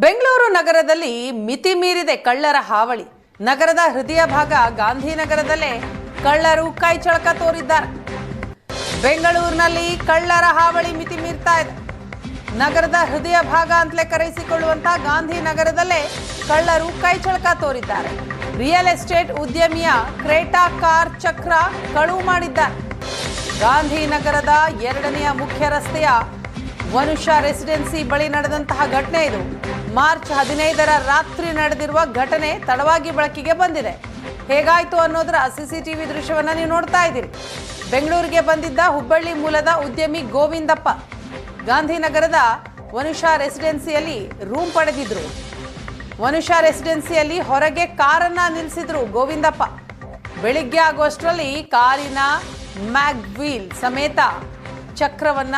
ಬೆಂಗಳೂರು ನಗರದಲ್ಲಿ ಮಿತಿ ಮೀರಿದೆ ಕಳ್ಳರ ಹಾವಳಿ. ನಗರದ ಹೃದಯ ಭಾಗ ಗಾಂಧಿನಗರದಲ್ಲೇ ಕಳ್ಳರು ಕೈಚಳಕ ತೋರಿದ್ದಾರೆ. ಬೆಂಗಳೂರಿನಲ್ಲಿ ಕಳ್ಳರ ಹಾವಳಿ ಮಿತಿ ಮೀರ್ತಾ ಇದೆ. ನಗರದ ಹೃದಯ ಭಾಗ ಅಂತಲೇ ಕರೆಸಿಕೊಳ್ಳುವಂತ ಗಾಂಧಿನಗರದಲ್ಲೇ ಕಳ್ಳರು ಕೈಚಳಕ ತೋರಿದ್ದಾರೆ. ರಿಯಲ್ ಎಸ್ಟೇಟ್ ಉದ್ಯಮಿಯ ಕ್ರೇಟಾ ಕಾರ್ ಚಕ್ರ ಕಳುವು ಮಾಡಿದ್ದಾರೆ. ಗಾಂಧಿನಗರದ 2ನೇ ಮುಖ್ಯ ರಸ್ತೆಯ ವನುಷಾ ರೆಸಿಡೆನ್ಸಿ ಬಳಿ ನಡೆದಂತಹ ಘಟನೆ ಇದು. ಮಾರ್ಚ್ 15ರ ರಾತ್ರಿ ನಡೆದಿರುವ ಘಟನೆ ತಡವಾಗಿ ಬೆಳಕಿಗೆ ಬಂದಿದೆ. ಹೇಗಾಯ್ತು ಅನ್ನೋದರ ಸಿಸಿಟಿವಿ ದೃಶ್ಯವನ್ನ ನೀವು ನೋಡ್ತಾ ಇದ್ದೀರಿ. ಬೆಂಗಳೂರಿಗೆ ಬಂದಿದ್ದ ಹುಬ್ಬಳ್ಳಿ ಮೂಲದ ಉದ್ಯಮಿ ಗೋವಿಂದಪ್ಪ ಗಾಂಧಿನಗರದ ವನುಷಾ ರೆಸಿಡೆನ್ಸಿಯಲ್ಲಿ ರೂಮ್ ಪಡೆದಿದ್ರು. ವನುಷಾ ರೆಸಿಡೆನ್ಸಿಯಲ್ಲಿ ಹೊರಗೆ ಕಾರನ್ನ ನಿಲ್ಲಿಸಿದ್ರು ಗೋವಿಂದಪ್ಪ. ಬೆಳಿಗ್ಗೆ ಆಗುವಷ್ಟರಲ್ಲಿ ಕಾರಿನ ಮ್ಯಾಗ್ವೀಲ್ ಸಮೇತ ಚಕ್ರವನ್ನ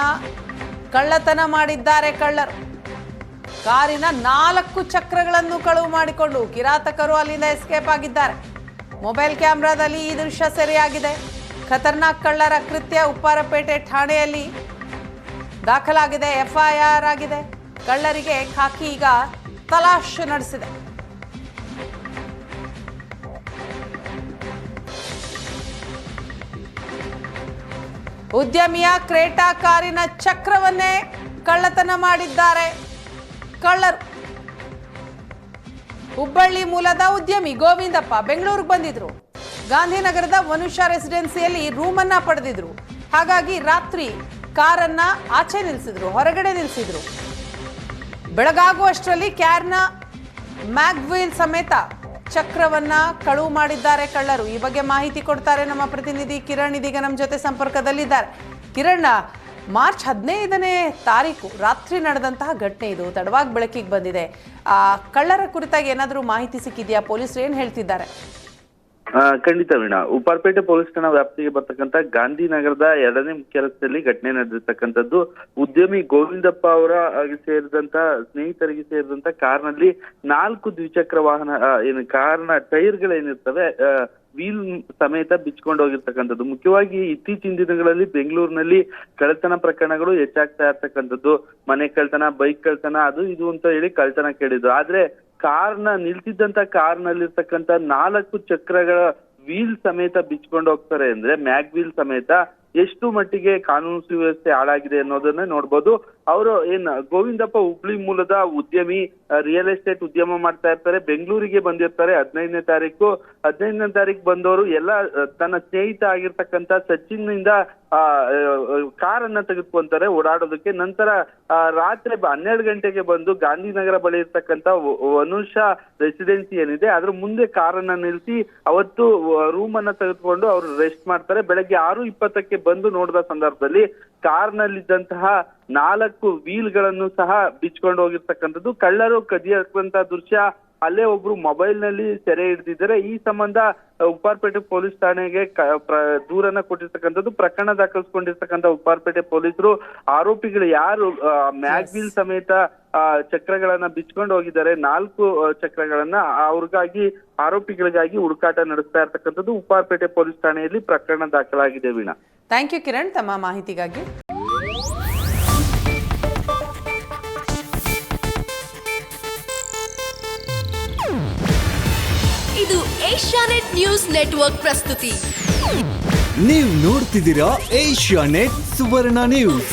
ಕಳ್ಳತನ ಮಾಡಿದ್ದಾರೆ ಕಳ್ಳರು. ಕಾರಿನ 4 ಚಕ್ರಗಳನ್ನು ಕಳುವು ಮಾಡಿಕೊಂಡು ಕಿರಾತಕರು ಅಲ್ಲಿಂದ ಎಸ್ಕೇಪ್ ಆಗಿದ್ದಾರೆ. ಮೊಬೈಲ್ ಕ್ಯಾಮೆರಾದಲ್ಲಿ ಈ ದೃಶ್ಯ ಸೆರೆಯಾಗಿದೆ. ಖತರ್ನಾಕ್ ಕಳ್ಳರ ಕೃತ್ಯ ಉಪ್ಪಾರಪೇಟೆ ಠಾಣೆಯಲ್ಲಿ ದಾಖಲಾಗಿದೆ. FIR ಆಗಿದೆ. ಕಳ್ಳರಿಗೆ ಖಾಕಿ ಈಗ ತಲಾಶ್ ನಡೆಸಿದೆ. ಉದ್ಯಮಿಯ ಕ್ರೇಟಾ ಕಾರಿನ ಚಕ್ರವನ್ನೇ ಕಳ್ಳತನ ಮಾಡಿದ್ದಾರೆ ಕಳ್ಳರು. ಹುಬ್ಬಳ್ಳಿ ಮೂಲದ ಉದ್ಯಮಿ ಗೋವಿಂದಪ್ಪ ಬೆಂಗಳೂರಿಗೆ ಬಂದಿದ್ರು. ಗಾಂಧಿನಗರದ ವನುಷಾ ರೆಸಿಡೆನ್ಸಿಯಲ್ಲಿ ರೂಮನ್ನ ಪಡೆದಿದ್ರು. ಹಾಗಾಗಿ ರಾತ್ರಿ ಕಾರನ್ನ ಆಚೆ ನಿಲ್ಲಿಸಿದ್ರು, ಹೊರಗಡೆ ನಿಲ್ಲಿಸಿದ್ರು. ಬೆಳಗಾಗುವಷ್ಟರಲ್ಲಿ ಕ್ಯಾರ್ನ ಮ್ಯಾಗ್ವೀಲ್ ಸಮೇತ ಚಕ್ರವನ್ನ ಕಳುವು ಮಾಡಿದ್ದಾರೆ ಕಳ್ಳರು. ಈ ಬಗ್ಗೆ ಮಾಹಿತಿ ಕೊಡ್ತಾರೆ ನಮ್ಮ ಪ್ರತಿನಿಧಿ ಕಿರಣ್. ಇದೀಗ ನಮ್ಮ ಜೊತೆ ಸಂಪರ್ಕದಲ್ಲಿದ್ದಾರೆ. ಕಿರಣ್, ಮಾರ್ಚ್ 15ನೇ ತಾರೀಕು ರಾತ್ರಿ ನಡೆದಂತಹ ಘಟನೆ ಇದು. ತಡವಾಗಿ ಬೆಳಕಿಗೆ ಬಂದಿದೆ. ಕಳ್ಳರ ಕುರಿತಾಗಿ ಏನಾದರೂ ಮಾಹಿತಿ ಸಿಕ್ಕಿದೆಯಾ? ಪೊಲೀಸರು ಏನ್ ಹೇಳ್ತಿದ್ದಾರೆ? ಖಂಡಿತ ವೀಣಾ, ಉಪ್ಪಾರಪೇಟೆ ಪೊಲೀಸ್ ಠಾಣಾ ವ್ಯಾಪ್ತಿಗೆ ಬರ್ತಕ್ಕಂಥ ಗಾಂಧಿನಗರದ 2ನೇ ಮುಖ್ಯ ರಸ್ತೆಯಲ್ಲಿ ಘಟನೆ ನಡೆದಿರ್ತಕ್ಕಂಥದ್ದು. ಉದ್ಯಮಿ ಗೋವಿಂದಪ್ಪ ಅವರ ಸೇರಿದಂತ ಸ್ನೇಹಿತರಿಗೆ ಸೇರಿದಂತ ಕಾರ್ನಲ್ಲಿ 4 ದ್ವಿಚಕ್ರ ವಾಹನ ಏನು ಕಾರ್ನ ಟೈರ್ಗಳೇನಿರ್ತವೆ ವೀಲ್ ಸಮೇತ ಬಿಚ್ಕೊಂಡು ಹೋಗಿರ್ತಕ್ಕಂಥದ್ದು. ಮುಖ್ಯವಾಗಿ ಇತ್ತೀಚಿನ ದಿನಗಳಲ್ಲಿ ಬೆಂಗಳೂರಿನಲ್ಲಿ ಕಳ್ಳತನ ಪ್ರಕರಣಗಳು ಹೆಚ್ಚಾಗ್ತಾ ಇರ್ತಕ್ಕಂಥದ್ದು. ಮನೆ ಕಳ್ತನ, ಬೈಕ್ ಕಳ್ತನ, ಅದು ಇದು ಅಂತ ಹೇಳಿ ಕಳ್ತನ ಕೇಳಿದ್ದು. ಆದ್ರೆ ನಿಲ್ತಿದ್ದಂತ ಕಾರ್ನಲ್ಲಿರ್ತಕ್ಕಂಥ 4 ಚಕ್ರಗಳ ವೀಲ್ ಸಮೇತ ಬಿಚ್ಕೊಂಡು ಹೋಗ್ತಾರೆ ಅಂದ್ರೆ ಮ್ಯಾಗ್ ವೀಲ್ ಸಮೇತ ಎಷ್ಟು ಮಟ್ಟಿಗೆ ಕಾನೂನು ಸುವ್ಯವಸ್ಥೆ ಹಾಳಾಗಿದೆ ಅನ್ನೋದನ್ನ ನೋಡ್ಬೋದು. ಅವರು ಗೋವಿಂದಪ್ಪ ಹುಬ್ಳಿ ಮೂಲದ ಉದ್ಯಮಿ, ರಿಯಲ್ ಎಸ್ಟೇಟ್ ಉದ್ಯಮ ಮಾಡ್ತಾ ಇರ್ತಾರೆ. ಬೆಂಗಳೂರಿಗೆ ಬಂದಿರ್ತಾರೆ 15ನೇ ತಾರೀಕು ಬಂದವರು ಎಲ್ಲ ತನ್ನ ಸ್ನೇಹಿತ ಆಗಿರ್ತಕ್ಕಂಥ ಸಚಿನ್ ನಿಂದ ಕಾರನ್ನ ತೆಗೆದುಕೊಂತಾರೆ ಓಡಾಡೋದಕ್ಕೆ. ನಂತರ ರಾತ್ರಿ 12 ಗಂಟೆಗೆ ಬಂದು ಗಾಂಧಿನಗರ ಬಳಿ ಇರ್ತಕ್ಕಂಥ ವನುಷಾ ರೆಸಿಡೆನ್ಸಿ ಏನಿದೆ ಅದ್ರ ಮುಂದೆ ಕಾರನ್ನ ನಿಲ್ಲಿಸಿ ಅವತ್ತು ರೂಮ್ ಅನ್ನ ತೆಗೆದುಕೊಂಡು ಅವರು ರೆಸ್ಟ್ ಮಾಡ್ತಾರೆ. ಬೆಳಗ್ಗೆ 6:20ಕ್ಕೆ ಬಂದು ನೋಡಿದ ಸಂದರ್ಭದಲ್ಲಿ ಕಾರ್ನಲ್ಲಿದ್ದಂತಹ 4 ವೀಲ್ಗಳನ್ನು ಸಹ ಬಿಚ್ಕೊಂಡು ಹೋಗಿರ್ತಕ್ಕಂಥದ್ದು. ಕಳ್ಳರು ಕದಿಯಂತ ದೃಶ್ಯ ಅಲ್ಲೇ ಒಬ್ರು ಮೊಬೈಲ್ ನಲ್ಲಿ ಸೆರೆ ಹಿಡಿದಿದ್ದಾರೆ. ಈ ಸಂಬಂಧ ಉಪ್ಪಾರಪೇಟೆ ಪೊಲೀಸ್ ಠಾಣೆಗೆ ದೂರನ್ನ ಕೊಟ್ಟಿರ್ತಕ್ಕಂಥದ್ದು. ಪ್ರಕರಣ ದಾಖಲಿಸಿಕೊಂಡಿರ್ತಕ್ಕಂಥ ಉಪ್ಪಾರಪೇಟೆ ಪೊಲೀಸರು ಆರೋಪಿಗಳು ಯಾರು ಮ್ಯಾಗ್ವೀಲ್ ಸಮೇತ ಚಕ್ರಗಳನ್ನ ಬಿಚ್ಕೊಂಡು ಹೋಗಿದ್ದಾರೆ, 4 ಚಕ್ರಗಳನ್ನ, ಅವ್ರಿಗಾಗಿ ಆರೋಪಿಗಳಿಗಾಗಿ ಹುಡುಕಾಟ ನಡೆಸ್ತಾ ಇರ್ತಕ್ಕಂಥದ್ದು. ಉಪ್ಪಾರಪೇಟೆ ಪೊಲೀಸ್ ಠಾಣೆಯಲ್ಲಿ ಪ್ರಕರಣ ದಾಖಲಾಗಿದೆ. ವೀಣಾ, ಥ್ಯಾಂಕ್ ಯು ಕಿರಣ್ ತಮ್ಮ ಮಾಹಿತಿಗಾಗಿ. ಇದು ಏಷ್ಯಾನೆಟ್ ನ್ಯೂಸ್ ನೆಟ್ವರ್ಕ್ ಪ್ರಸ್ತುತಿ. ನೀವು ನೋಡ್ತಿದ್ದೀರಾ ಏಷ್ಯಾನೆಟ್ ಸುವರ್ಣ ನ್ಯೂಸ್.